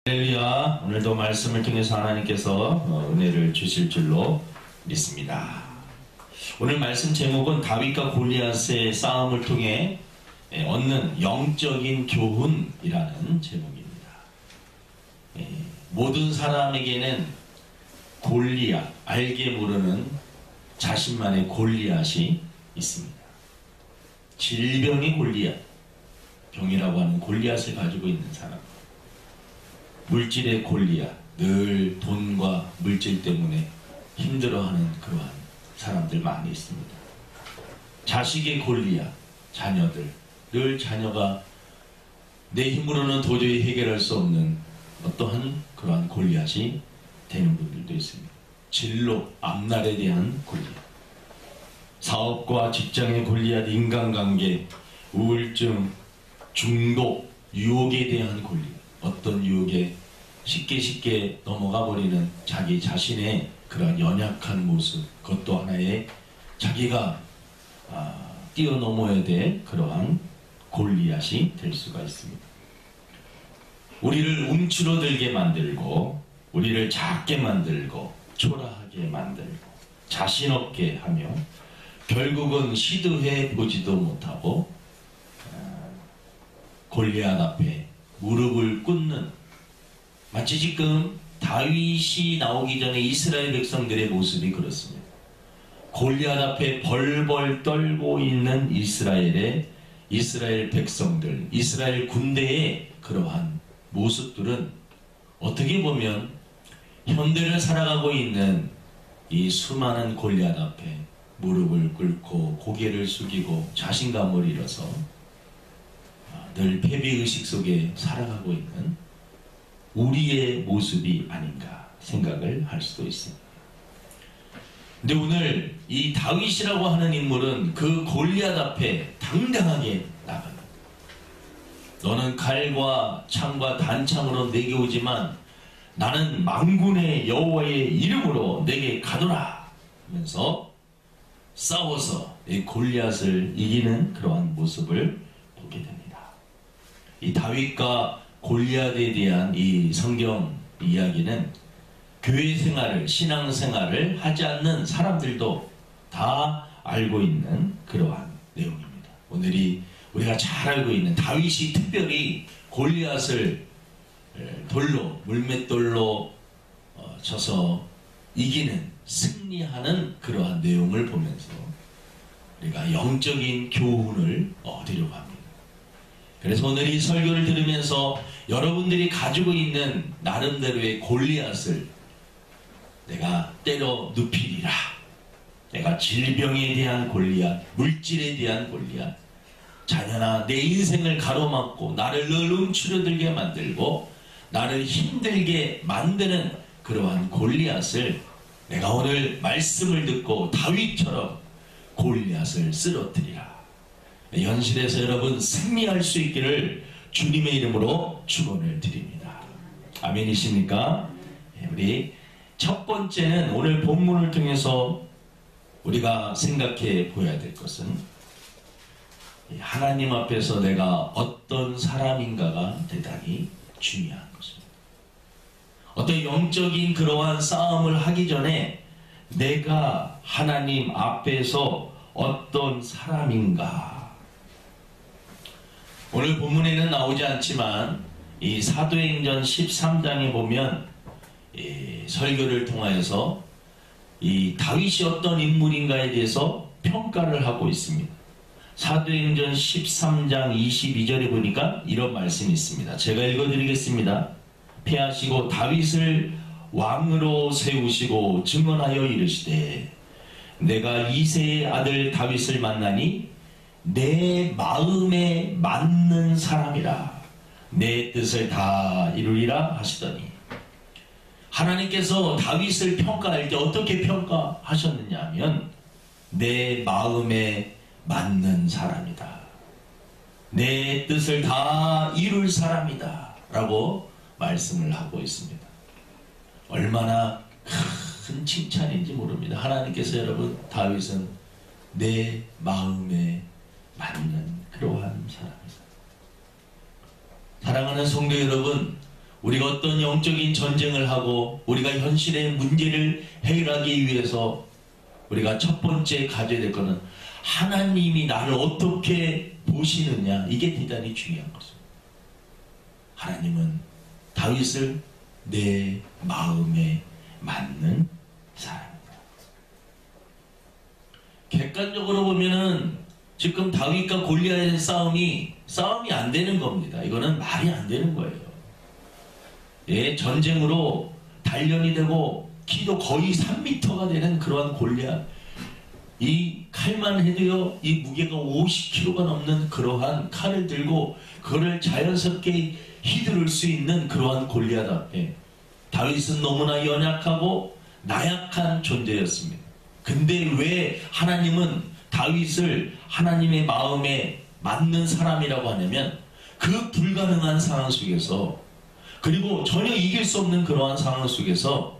할렐루야. 오늘도 말씀을 통해서 하나님께서 은혜를 주실 줄로 믿습니다. 오늘 말씀 제목은 다윗과 골리앗의 싸움을 통해 얻는 영적인 교훈이라는 제목입니다. 모든 사람에게는 골리앗, 알게 모르는 자신만의 골리앗이 있습니다. 질병의 골리앗, 병이라고 하는 골리앗을 가지고 있는 사람, 물질의 골리앗, 늘 돈과 물질 때문에 힘들어하는 그러한 사람들 많이 있습니다. 자식의 골리앗, 자녀들, 늘 자녀가 내 힘으로는 도저히 해결할 수 없는 어떠한 그러한 골리앗이 되는 분들도 있습니다. 진로, 앞날에 대한 골리앗, 사업과 직장의 골리앗, 인간관계, 우울증, 중독, 유혹에 대한 골리앗, 어떤 유혹에 쉽게 넘어가 버리는 자기 자신의 그런 연약한 모습, 그것도 하나의 자기가 뛰어넘어야 될 그러한 골리앗이 될 수가 있습니다. 우리를 움츠러들게 만들고, 우리를 작게 만들고, 초라하게 만들고, 자신 없게 하며, 결국은 시도해 보지도 못하고 골리앗 앞에 무릎을 꿇는, 마치 지금 다윗이 나오기 전에 이스라엘 백성들의 모습이 그렇습니다. 골리앗 앞에 벌벌 떨고 있는 이스라엘 백성들, 이스라엘 군대의 그러한 모습들은 어떻게 보면 현대를 살아가고 있는 이 수많은 골리앗 앞에 무릎을 꿇고 고개를 숙이고 자신감을 잃어서 늘 패배의식 속에 살아가고 있는 우리의 모습이 아닌가 생각을 할 수도 있습니다. 근데 오늘 이 다윗이라고 하는 인물은 그 골리앗 앞에 당당하게 나갑니다. 너는 칼과 창과 단창으로 내게 오지만 나는 만군의 여호와의 이름으로 내게 가노라 하면서 싸워서 이 골리앗을 이기는 그러한 모습을 보게 됩니다. 이 다윗과 골리앗에 대한 이 성경 이야기는 교회 생활을, 신앙 생활을 하지 않는 사람들도 다 알고 있는 그러한 내용입니다. 오늘이 우리가 잘 알고 있는 다윗이 특별히 골리앗을 돌로, 물맷돌로 쳐서 이기는, 승리하는 그러한 내용을 보면서 우리가 영적인 교훈을 얻으려고 합니다. 그래서 오늘 이 설교를 들으면서 여러분들이 가지고 있는 나름대로의 골리앗을 내가 때려 눕히리라. 내가 질병에 대한 골리앗, 물질에 대한 골리앗, 자녀나 내 인생을 가로막고 나를 늘 움츠러들게 만들고 나를 힘들게 만드는 그러한 골리앗을 내가 오늘 말씀을 듣고 다윗처럼 골리앗을 쓰러뜨리라. 현실에서 여러분 승리할 수 있기를 주님의 이름으로 축원을 드립니다. 아멘이십니까? 우리 첫 번째는 오늘 본문을 통해서 우리가 생각해 보아야 될 것은 하나님 앞에서 내가 어떤 사람인가가 대단히 중요한 것입니다. 어떤 영적인 그러한 싸움을 하기 전에 내가 하나님 앞에서 어떤 사람인가. 오늘 본문에는 나오지 않지만 이 사도행전 13장에 보면 설교를 통하여서 이 다윗이 어떤 인물인가에 대해서 평가를 하고 있습니다. 사도행전 13장 22절에 보니까 이런 말씀이 있습니다. 제가 읽어드리겠습니다. 패하시고 다윗을 왕으로 세우시고 증언하여 이르시되 내가 이새의 아들 다윗을 만나니 내 마음에 맞는 사람이라 내 뜻을 다 이루리라 하시더니, 하나님께서 다윗을 평가할 때 어떻게 평가하셨느냐 하면 내 마음에 맞는 사람이다, 내 뜻을 다 이룰 사람이다 라고 말씀을 하고 있습니다. 얼마나 큰 칭찬인지 모릅니다. 하나님께서 여러분 다윗은 내 마음에 맞는 그러한 사람이다. 사랑하는 성도 여러분, 우리가 어떤 영적인 전쟁을 하고 우리가 현실의 문제를 해결하기 위해서 우리가 첫 번째 가져야 될 것은 하나님이 나를 어떻게 보시느냐. 이게 대단히 중요한 것입니다. 하나님은 다윗을 내 마음에 맞는 사람입니다. 객관적으로 보면은 지금 다윗과 골리앗의 싸움이 안 되는 겁니다. 이거는 말이 안 되는 거예요. 예, 전쟁으로 단련이 되고 키도 거의 3m가 되는 그러한 골리앗, 이 칼만 해도요 이 무게가 50kg가 넘는 그러한 칼을 들고 그를 자연스럽게 휘두를 수 있는 그러한 골리앗 앞에 다윗은 너무나 연약하고 나약한 존재였습니다. 근데 왜 하나님은 다윗을 하나님의 마음에 맞는 사람이라고 하냐면 그 불가능한 상황 속에서, 그리고 전혀 이길 수 없는 그러한 상황 속에서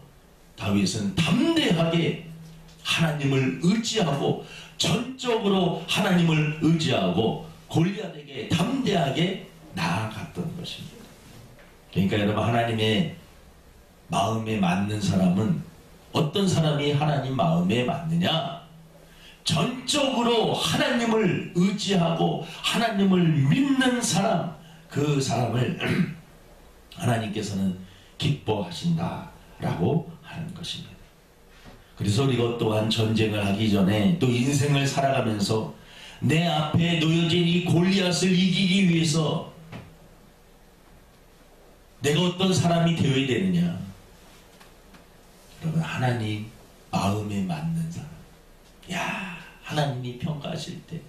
다윗은 담대하게 하나님을 의지하고 전적으로 하나님을 의지하고 골리앗에게 담대하게 나아갔던 것입니다. 그러니까 여러분, 하나님의 마음에 맞는 사람은, 어떤 사람이 하나님 마음에 맞느냐? 전적으로 하나님을 의지하고 하나님을 믿는 사람, 그 사람을 하나님께서는 기뻐하신다라고 하는 것입니다. 그래서 우리가 또한 전쟁을 하기 전에 또 인생을 살아가면서 내 앞에 놓여진 이 골리앗을 이기기 위해서 내가 어떤 사람이 되어야 되느냐? 여러분, 하나님 마음에 맞는 사람. 야, 하나님이 평가하실 때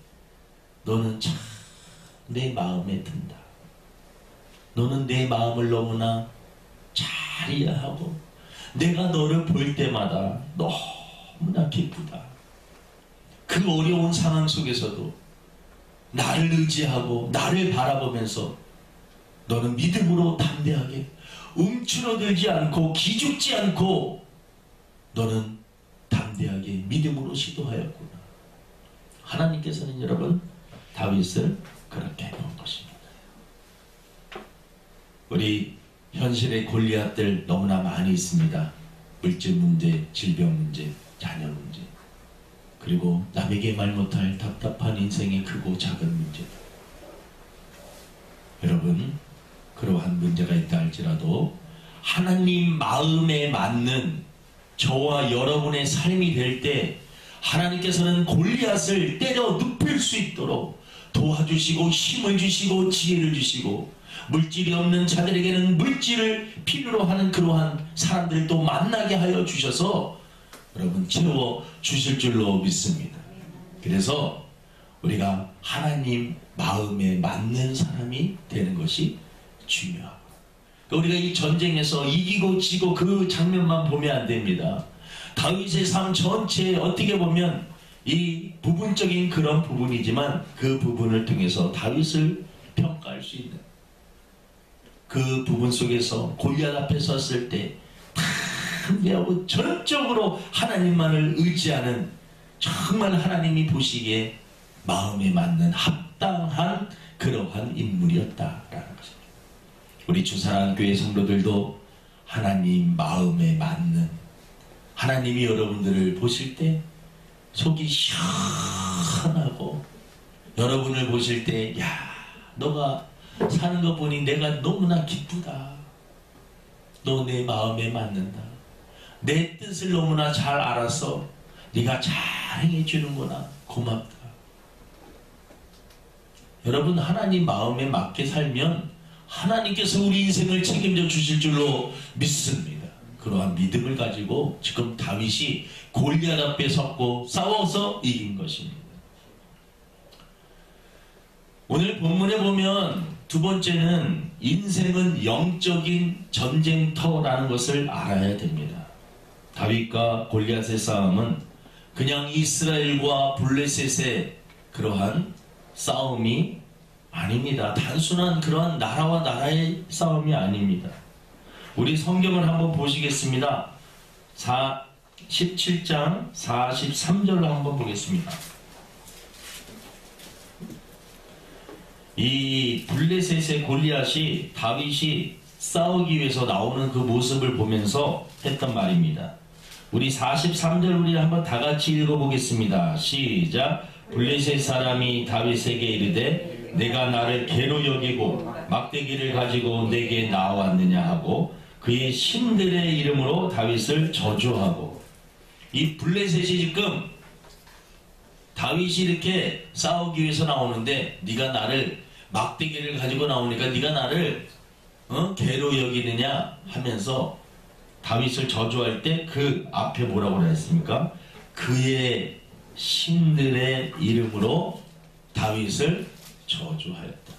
너는 참 내 마음에 든다. 너는 내 마음을 너무나 잘 이해하고 내가 너를 볼 때마다 너무나 기쁘다. 그 어려운 상황 속에서도 나를 의지하고 나를 바라보면서 너는 믿음으로 담대하게 움츠러들지 않고 기죽지 않고 너는 담대하게 믿음으로 시도하였구나. 하나님께서는 여러분 다윗을 그렇게 해놓은 것입니다. 우리 현실의 골리앗들 너무나 많이 있습니다. 물질 문제, 질병 문제, 자녀 문제, 그리고 남에게 말 못할 답답한 인생의 크고 작은 문제. 여러분, 그러한 문제가 있다 할지라도 하나님 마음에 맞는 저와 여러분의 삶이 될 때 하나님께서는 골리앗을 때려 눕힐 수 있도록 도와주시고 힘을 주시고 지혜를 주시고, 물질이 없는 자들에게는 물질을 필요로 하는 그러한 사람들을 또 만나게 하여 주셔서 여러분 채워 주실 줄로 믿습니다. 그래서 우리가 하나님 마음에 맞는 사람이 되는 것이 중요하고, 우리가 이 전쟁에서 이기고 지고 그 장면만 보면 안 됩니다. 다윗의 삶 전체에 어떻게 보면 이 부분적인 그런 부분이지만 그 부분을 통해서 다윗을 평가할 수 있는, 그 부분 속에서 골리앗 앞에 섰을 때 담대하고 전적으로 하나님만을 의지하는, 정말 하나님이 보시기에 마음에 맞는 합당한 그러한 인물이었다라는 것입니다. 우리 주사랑교회 성도들도 하나님 마음에 맞는, 하나님이 여러분들을 보실 때 속이 시원하고 여러분을 보실 때 야, 너가 사는 거 보니 내가 너무나 기쁘다. 너 내 마음에 맞는다. 내 뜻을 너무나 잘 알아서 네가 잘 행해주는구나. 고맙다. 여러분, 하나님 마음에 맞게 살면 하나님께서 우리 인생을 책임져 주실 줄로 믿습니다. 그러한 믿음을 가지고 지금 다윗이 골리앗 앞에 섰고 싸워서 이긴 것입니다. 오늘 본문에 보면 두 번째는 인생은 영적인 전쟁터라는 것을 알아야 됩니다. 다윗과 골리앗의 싸움은 그냥 이스라엘과 블레셋의 그러한 싸움이 아닙니다. 단순한 그러한 나라와 나라의 싸움이 아닙니다. 우리 성경을 한번 보시겠습니다. 17장 43절로 한번 보겠습니다. 이 블레셋의 골리앗이 다윗이 싸우기 위해서 나오는 그 모습을 보면서 했던 말입니다. 우리 43절 우리 한번 다 같이 읽어보겠습니다. 시작. 블레셋 사람이 다윗에게 이르되 내가 나를 개로 여기고 막대기를 가지고 내게 나왔느냐 하고 그의 신들의 이름으로 다윗을 저주하고. 이 블레셋이 지금 다윗이 이렇게 싸우기 위해서 나오는데 네가 나를 막대기를 가지고 나오니까 네가 나를 개로 여기느냐 하면서 다윗을 저주할 때 그 앞에 뭐라고 했습니까? 그의 신들의 이름으로 다윗을 저주하였다.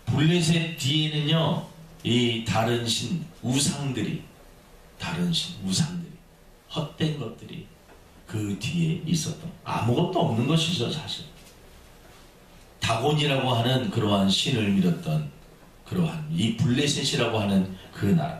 블레셋 뒤에는요, 이 다른 신, 우상들이, 헛된 것들이 그 뒤에 있었던, 아무것도 없는 것이죠, 사실. 다곤이라고 하는 그러한 신을 믿었던 그러한 이 블레셋이라고 하는 그 나라.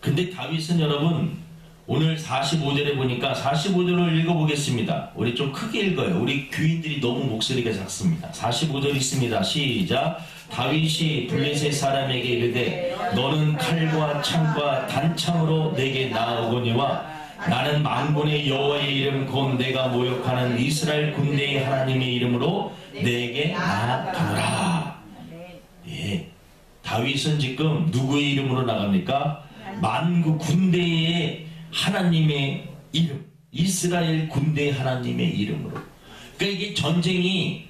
근데 다윗은 여러분 오늘 45절에 보니까 45절을 읽어보겠습니다. 우리 좀 크게 읽어요. 우리 귀인들이 너무 목소리가 작습니다. 45절 있습니다. 시작. 다윗이 블레셋 사람에게 이르되 너는 칼과 창과 단창으로 내게 나아오거니와 나는 만군의 여호와의 이름 곧 내가 모욕하는 이스라엘 군대의 하나님의 이름으로 내게 나아가노라. 예, 다윗은 지금 누구의 이름으로 나갑니까? 만국 군대의 하나님의 이름, 이스라엘 군대의 하나님의 이름으로. 그러니까 이게 전쟁이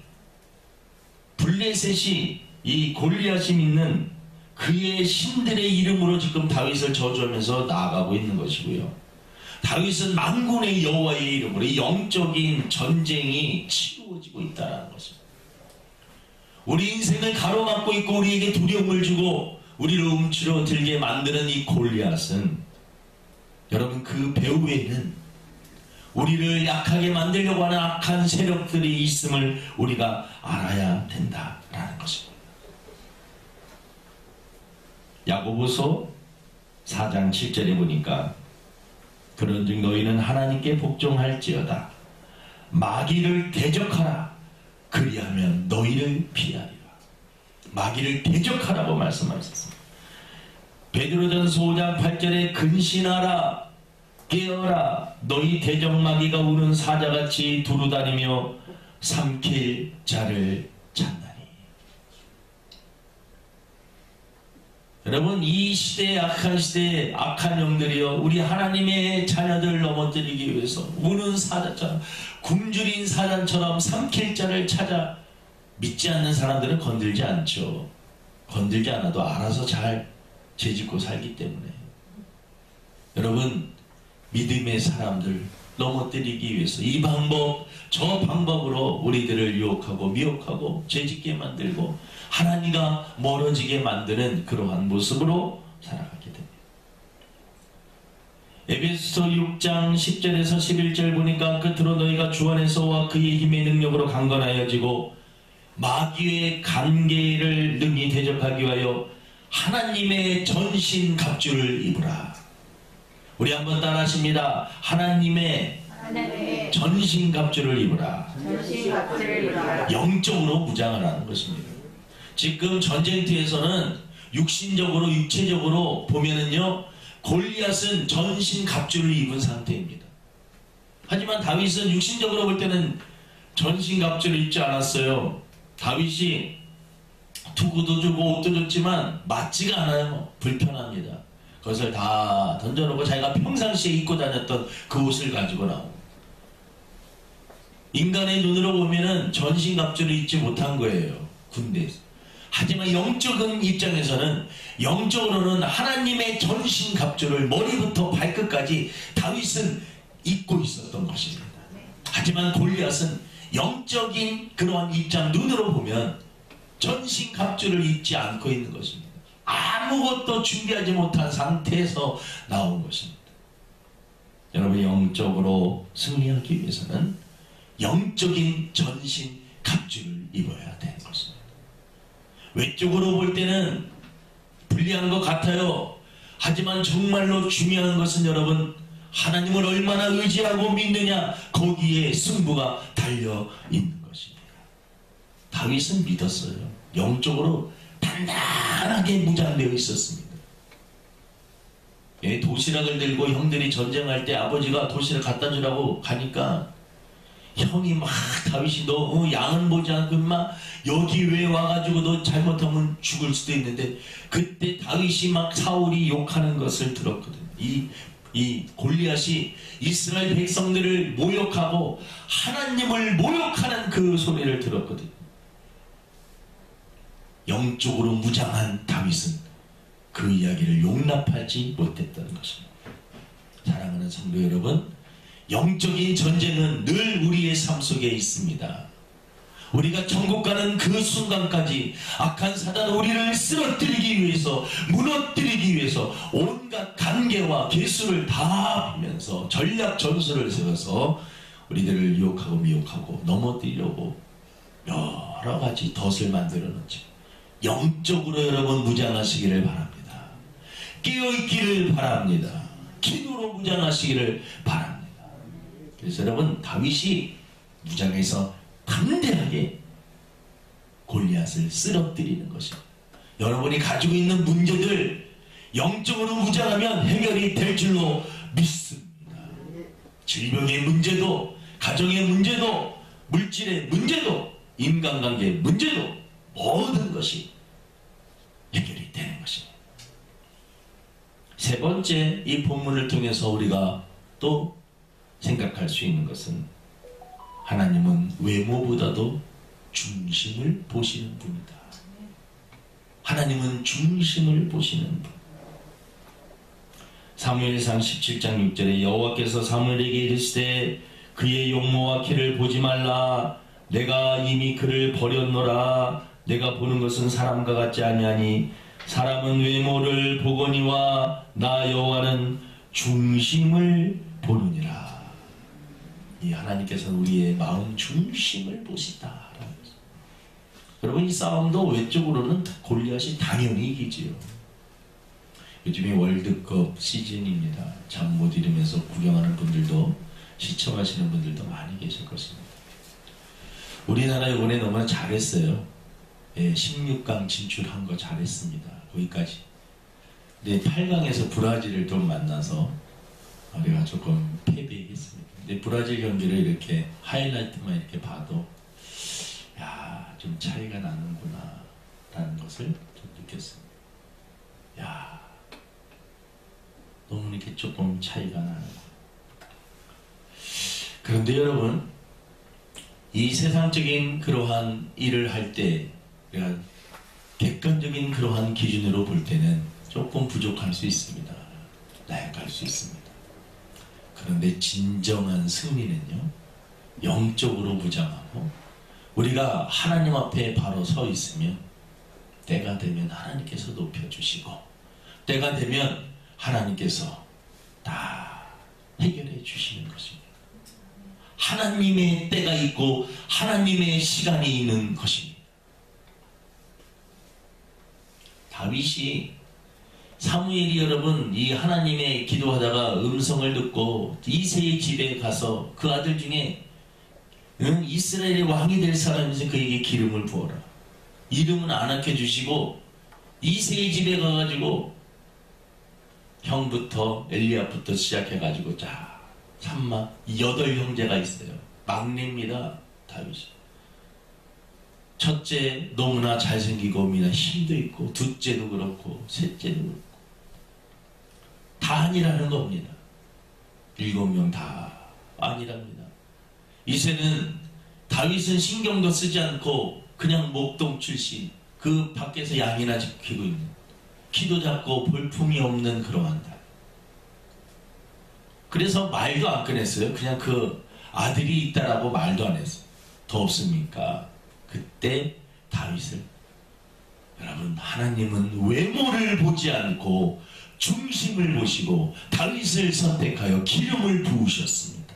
블레셋이 이 골리앗이 믿는 그의 신들의 이름으로 지금 다윗을 저주하면서 나아가고 있는 것이고요. 다윗은 만군의 여호와의 이름으로 이 영적인 전쟁이 치루어지고 있다는 것입니다. 우리 인생을 가로막고 있고 우리에게 두려움을 주고 우리를 움츠러들게 만드는 이 골리앗은 여러분 그 배후에는 우리를 약하게 만들려고 하는 악한 세력들이 있음을 우리가 알아야 된다라는 것입니다. 야고보서 4장 7절에 보니까 그런즉 너희는 하나님께 복종할지어다 마귀를 대적하라 그리하면 너희를 피하리라. 마귀를 대적하라고 말씀하셨습니다. 베드로전서 5장 8절에 근신하라 깨어라 너희 대적마귀가 우는 사자같이 두루다니며 삼킬 자를 찾나니. 여러분 이 시대의 악한 시대의 악한 영들이요 우리 하나님의 자녀들을 넘어뜨리기 위해서 우는 사자처럼 굶주린 사자처럼 삼킬 자를 찾아 믿지 않는 사람들은 건들지 않죠. 건들지 않아도 알아서 잘 죄짓고 살기 때문에. 여러분 믿음의 사람들 넘어뜨리기 위해서 이 방법 저 방법으로 우리들을 유혹하고 미혹하고 죄짓게 만들고 하나님과 멀어지게 만드는 그러한 모습으로 살아가게 됩니다. 에베소서 6장 10절에서 11절 보니까 끝으로 너희가 주 안에서와 그의 힘의 능력으로 강건하여지고 마귀의 관계를 능히 대적하기 위하여 하나님의 전신 갑주를 입으라. 우리 한번 따라하십니다. 하나님의 전신 갑주를 입으라. 영적으로 무장을 하는 것입니다. 지금 전쟁터에서는 육신적으로 육체적으로 보면은요 골리앗은 전신 갑주를 입은 상태입니다. 하지만 다윗은 육신적으로 볼 때는 전신 갑주를 입지 않았어요. 다윗이 투구도 주고 옷도 줬지만 맞지가 않아요. 불편합니다. 그것을 다 던져놓고 자기가 평상시에 입고 다녔던 그 옷을 가지고 나오고 인간의 눈으로 보면은 전신 갑주를 입지 못한 거예요. 군대에서. 하지만 영적인 입장에서는 영적으로는 하나님의 전신 갑주를 머리부터 발끝까지 다윗은 입고 있었던 것입니다. 하지만 골리앗은 영적인 그러한 입장 눈으로 보면 전신 갑주를 입지 않고 있는 것입니다. 아무것도 준비하지 못한 상태에서 나온 것입니다. 여러분 영적으로 승리하기 위해서는 영적인 전신 갑주를 입어야 되는 것입니다. 외적으로 볼 때는 불리한 것 같아요. 하지만 정말로 중요한 것은 여러분 하나님을 얼마나 의지하고 믿느냐 거기에 승부가 달려 있는 것입니다. 다윗은 믿었어요. 영적으로 단단하게 무장되어 있었습니다. 예, 도시락을 들고 형들이 전쟁할 때 아버지가 도시락 갖다 주라고 가니까 형이 막 다윗이 너 양은 보지 않고 막 여기 왜 와가지고 너 잘못하면 죽을 수도 있는데, 그때 다윗이 막 사울이 욕하는 것을 들었거든요. 이 골리앗이 이스라엘 백성들을 모욕하고 하나님을 모욕하는 그 소리를 들었거든요. 영적으로 무장한 다윗은 그 이야기를 용납하지 못했다는 것입니다. 사랑하는 성도 여러분, 영적인 전쟁은 늘 우리의 삶 속에 있습니다. 우리가 천국 가는 그 순간까지 악한 사단은 우리를 쓰러뜨리기 위해서, 무너뜨리기 위해서 온갖 관계와 개수를 다 하면서 전략 전술을 세워서 우리들을 유혹하고 미혹하고 넘어뜨리려고 여러 가지 덫을 만들어 놓죠. 영적으로 여러분 무장하시기를 바랍니다. 깨어있기를 바랍니다. 기도로 무장하시기를 바랍니다. 그래서 여러분, 다윗이 무장해서 담대하게 골리앗을 쓰러뜨리는 것입니다. 여러분이 가지고 있는 문제들 영적으로 무장하면 해결이 될 줄로 믿습니다. 질병의 문제도, 가정의 문제도, 물질의 문제도, 인간관계의 문제도 모든 것이 해결이 되는 것입니다. 세 번째, 이 본문을 통해서 우리가 또 생각할 수 있는 것은, 하나님은 외모보다도 중심을 보시는 분이다. 하나님은 중심을 보시는 분. 사무엘상 17장 6절에 여호와께서 사무엘에게 이르시되 그의 용모와 키를 보지 말라. 내가 이미 그를 버렸노라. 내가 보는 것은 사람과 같지 아니하니 사람은 외모를 보거니와 나 여호와는 중심을 보느니라. 이 하나님께서는 우리의 마음 중심을 보시다. 여러분, 이 싸움도 외적으로는 골리앗이 당연히 이기지요. 요즘이 월드컵 시즌입니다. 잠 못 이루면서 구경하는 분들도, 시청하시는 분들도 많이 계실 것입니다. 우리나라 이번에 너무나 잘했어요. 예, 16강 진출한 거 잘했습니다. 거기까지. 근데 8강에서 브라질을 좀 만나서 우리가 조금 패배했습니다. 근데 브라질 경기를 이렇게 하이라이트만 이렇게 봐도 야, 좀 차이가 나는구나 라는 것을 좀 느꼈습니다. 야, 너무 이렇게 조금 차이가 나는. 그런데 여러분, 이 세상적인 그러한 일을 할 때 우리가 객관적인 그러한 기준으로 볼 때는 조금 부족할 수 있습니다. 나약할 수 있습니다. 그런데 진정한 승리는요, 영적으로 무장하고 우리가 하나님 앞에 바로 서 있으면 때가 되면 하나님께서 높여주시고 때가 되면 하나님께서 다 해결해 주시는 것입니다. 하나님의 때가 있고 하나님의 시간이 있는 것입니다. 다윗이, 사무엘이 여러분 이 하나님의 기도하다가 음성을 듣고 이새의 집에 가서 그 아들 중에 이스라엘의 왕이 될 사람이서 그에게 기름을 부어라. 이름은 안 아껴주시고 이새의 집에 가가지고 형부터 엘리압부터 시작해가지고 자, 8형제가 있어요. 막내입니다, 다윗이. 첫째 너무나 잘생기고 미나 힘도 있고, 둘째도 그렇고 셋째도 그렇고 다 아니라는 겁니다. 7명 다 아니랍니다. 이새는 다윗은 신경도 쓰지 않고 그냥 목동 출신, 그 밖에서 양이나 지키고 있는, 키도 작고 볼품이 없는 그러한 달. 그래서 말도 안 꺼냈어요. 그냥 그 아들이 있다라고 말도 안 했어요. 더 없습니까? 그때 다윗을, 여러분, 하나님은 외모를 보지 않고 중심을 보시고 다윗을 선택하여 기름을 부으셨습니다.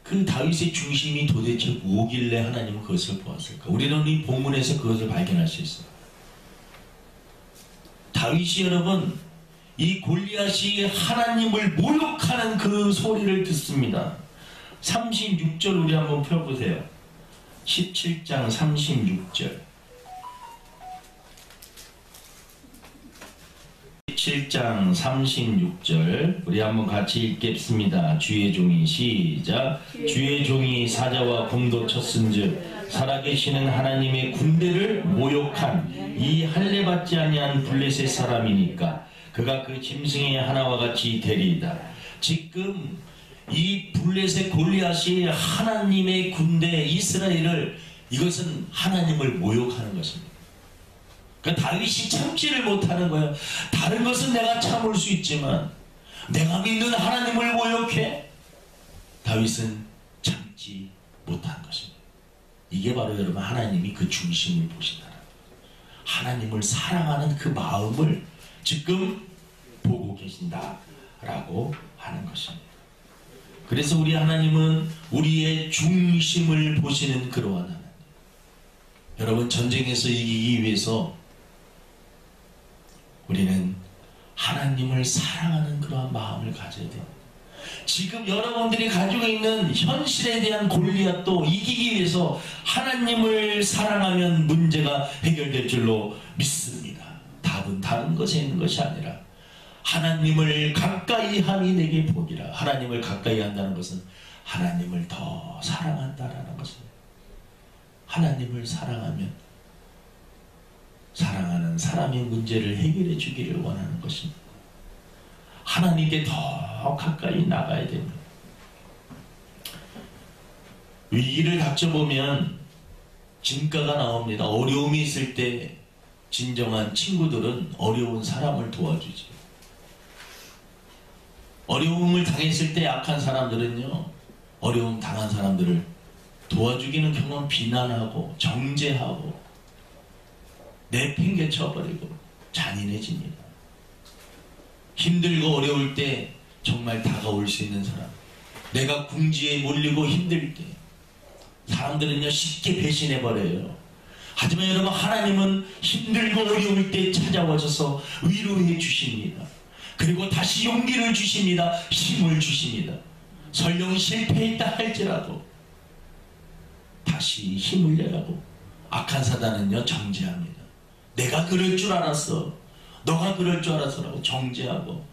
그 다윗의 중심이 도대체 뭐길래 하나님은 그것을 보았을까? 우리는 이 본문에서 그것을 발견할 수 있어요. 다윗이 여러분, 이 골리앗이 하나님을 모욕하는 그 소리를 듣습니다. 36절 우리 한번 펴보세요. 17장 36절. 17장 36절 우리 한번 같이 읽겠습니다. 주의 종이 시작. 주의 종이 사자와 검도 쳤은즉 살아계시는 하나님의 군대를 모욕한 이 할례받지 아니한 블레셋 사람이니까 그가 그 짐승의 하나와 같이 되리이다. 지금 이 블레셋 골리앗이 하나님의 군대 이스라엘을, 이것은 하나님을 모욕하는 것입니다. 그러니까 다윗이 참지를 못하는 거예요. 다른 것은 내가 참을 수 있지만 내가 믿는 하나님을 모욕해? 다윗은 참지 못한 것입니다. 이게 바로 여러분 하나님이 그 중심을 보신다는 거예요. 하나님을 사랑하는 그 마음을 지금 보고 계신다라고 하는 것입니다. 그래서 우리 하나님은 우리의 중심을 보시는 그러한 하나님. 여러분, 전쟁에서 이기기 위해서 우리는 하나님을 사랑하는 그러한 마음을 가져야 돼요. 지금 여러분들이 가지고 있는 현실에 대한 골리앗도 이기기 위해서 하나님을 사랑하면 문제가 해결될 줄로 믿습니다. 답은 다른 것에 있는 것이 아니라 하나님을 가까이 함이 내게 복이라. 하나님을 가까이 한다는 것은 하나님을 더 사랑한다라는 것입니다. 하나님을 사랑하면 사랑하는 사람의 문제를 해결해 주기를 원하는 것입니다. 하나님께 더 가까이 나가야 됩니다. 위기를 닥쳐보면 진가가 나옵니다. 어려움이 있을 때 진정한 친구들은 어려운 사람을 도와주지. 어려움을 당했을 때 약한 사람들은요, 어려움 당한 사람들을 도와주기는 경험 비난하고 정죄하고 내팽개쳐버리고 잔인해집니다. 힘들고 어려울 때 정말 다가올 수 있는 사람, 내가 궁지에 몰리고 힘들 때 사람들은요 쉽게 배신해버려요. 하지만 여러분, 하나님은 힘들고 어려울 때 찾아와셔서 위로해 주십니다. 그리고 다시 용기를 주십니다. 힘을 주십니다. 설령 실패했다 할지라도 다시 힘을 내라고. 악한 사단은요 정죄합니다. 내가 그럴 줄 알았어, 너가 그럴 줄 알았어라고 정죄하고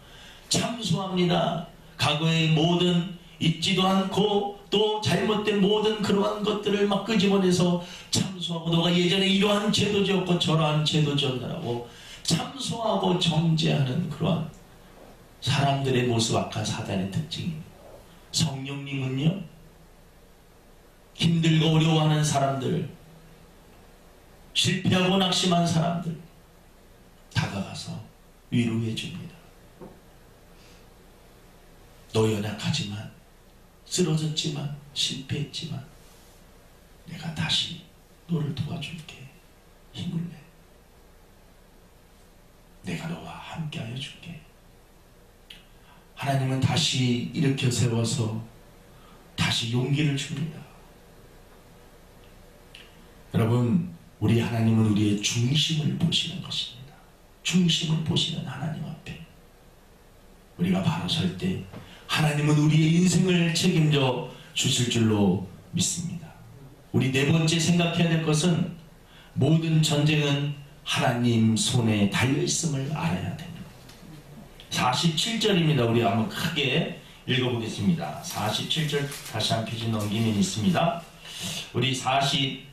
참소합니다. 과거의 모든 잊지도 않고 또 잘못된 모든 그러한 것들을 막 끄집어내서 참소하고, 너가 예전에 이러한 죄도 지었고 저러한 죄도 지었다라고 참소하고 정죄하는 그러한 사람들의 모습, 악한 사단의 특징입니다. 성령님은요, 힘들고 어려워하는 사람들, 실패하고 낙심한 사람들 다가가서 위로해 줍니다. 너 연약하지만, 쓰러졌지만, 실패했지만 내가 다시 너를 도와줄게. 힘을 내. 내가 너와 함께하여 줄게. 하나님은 다시 일으켜 세워서 다시 용기를 줍니다. 여러분, 우리 하나님은 우리의 중심을 보시는 것입니다. 중심을 보시는 하나님 앞에 우리가 바로 설 때 하나님은 우리의 인생을 책임져 주실 줄로 믿습니다. 우리 네 번째 생각해야 될 것은 모든 전쟁은 하나님 손에 달려있음을 알아야 됩니다. 47절입니다. 우리 한번 크게 읽어보겠습니다. 47절 다시 한 페이지 넘기면 있습니다. 우리 47절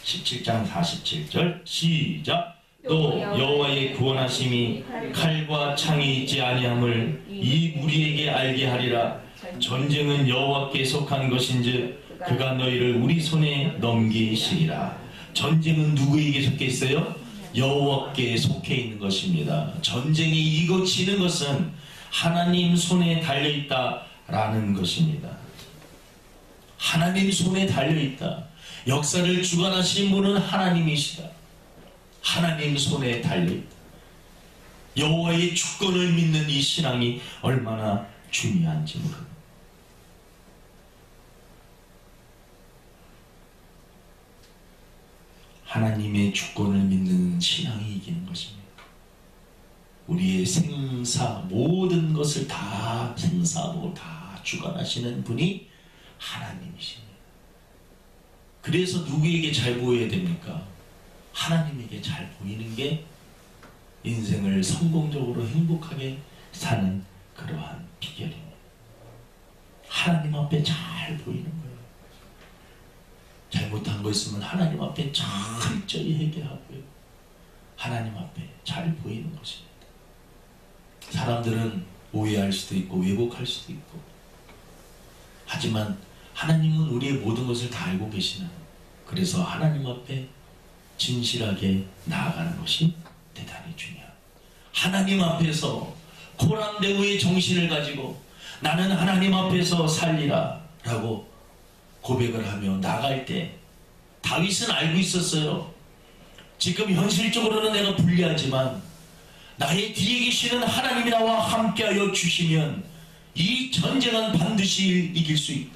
17장 47절 시작. 또 여호와의 구원하심이 칼과 창이 있지 아니함을 이 무리에게 알게 하리라. 전쟁은 여호와께 속한 것인즉 그가 너희를 우리 손에 넘기시리라. 전쟁은 누구에게 속해 있어요? 여호와께 속해 있는 것입니다. 전쟁이 이기고 지는 것은 하나님 손에 달려있다라는 것입니다. 하나님 손에 달려있다. 역사를 주관하시는 분은 하나님이시다. 하나님 손에 달려있다. 여호와의 주권을 믿는 이 신앙이 얼마나 중요한지 모릅니다. 하나님의 주권을 믿는 신앙이 이기는 것입니다. 우리의 생사 모든 것을 다 생사하고 다 주관하시는 분이 하나님이십니다. 그래서 누구에게 잘 보여야 됩니까? 하나님에게 잘 보이는 게 인생을 성공적으로 행복하게 사는 그러한 비결입니다. 하나님 앞에 잘 보이는 거예요. 잘못한 거 있으면 하나님 앞에 철저히 회개하고요. 하나님 앞에 잘 보이는 것입니다. 사람들은 오해할 수도 있고 왜곡할 수도 있고, 하지만 하나님은 우리의 모든 것을 다 알고 계시는, 그래서 하나님 앞에 진실하게 나아가는 것이 대단히 중요합니다. 하나님 앞에서 코람데우의 정신을 가지고 나는 하나님 앞에서 살리라 라고 고백을 하며 나갈 때 다윗은 알고 있었어요. 지금 현실적으로는 내가 불리하지만 나의 뒤에 계시는 하나님이 나와 함께하여 주시면 이 전쟁은 반드시 이길 수 있다.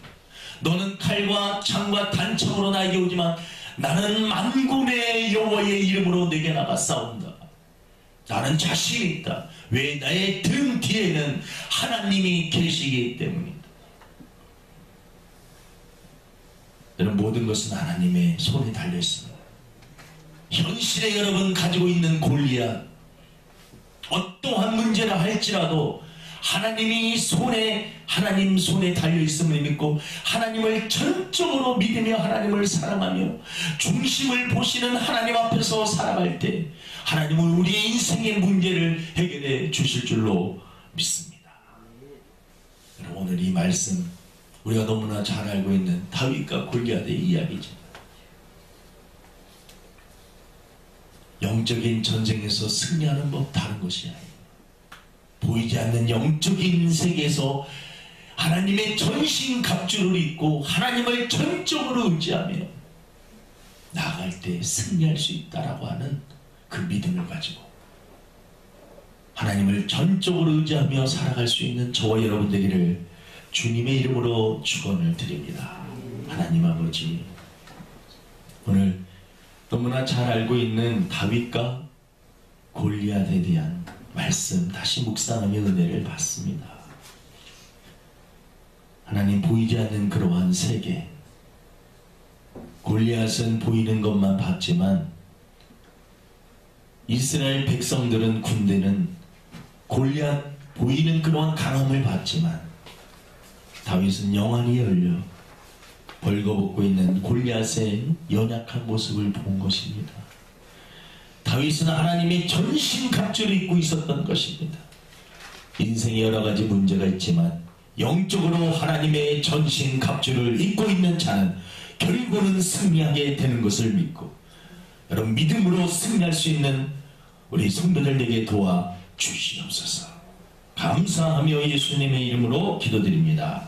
너는 칼과 창과 단창으로 나에게 오지만 나는 만군의 여호와의 이름으로 내게 나가 싸운다. 나는 자신이 있다. 왜? 나의 등 뒤에는 하나님이 계시기 때문이다. 여러분, 모든 것은 하나님의 손에 달려있습니다. 현실에 여러분 가지고 있는 골리앗, 어떠한 문제라 할지라도 하나님 손에 달려있음을 믿고 하나님을 전적으로 믿으며 하나님을 사랑하며 중심을 보시는 하나님 앞에서 살아갈 때 하나님은 우리의 인생의 문제를 해결해 주실 줄로 믿습니다. 오늘 이 말씀 우리가 너무나 잘 알고 있는 다윗과 골리앗의 이야기죠. 영적인 전쟁에서 승리하는 법 다른 것이 아닙니다. 보이지 않는 영적인 세계에서 하나님의 전신갑주를 입고 하나님을 전적으로 의지하며 나아갈 때 승리할 수 있다라고 하는 그 믿음을 가지고 하나님을 전적으로 의지하며 살아갈 수 있는 저와 여러분 되기를 주님의 이름으로 축원을 드립니다. 하나님 아버지, 오늘 너무나 잘 알고 있는 다윗과 골리앗에 대한 말씀 다시 묵상하며 은혜를 받습니다. 하나님, 보이지 않는 그러한 세계, 골리앗은 보이는 것만 봤지만 이스라엘 백성들은, 군대는 골리앗 보이는 그러한 강함을 봤지만 다윗은 영안이 열려 벌거벗고 있는 골리앗의 연약한 모습을 본 것입니다. 다윗은 하나님의 전신갑주를 입고 있었던 것입니다. 인생에 여러 가지 문제가 있지만 영적으로 하나님의 전신갑주를 입고 있는 자는 결국은 승리하게 되는 것을 믿고, 여러분, 믿음으로 승리할 수 있는 우리 성도들에게 도와 주시옵소서. 감사하며 예수님의 이름으로 기도드립니다.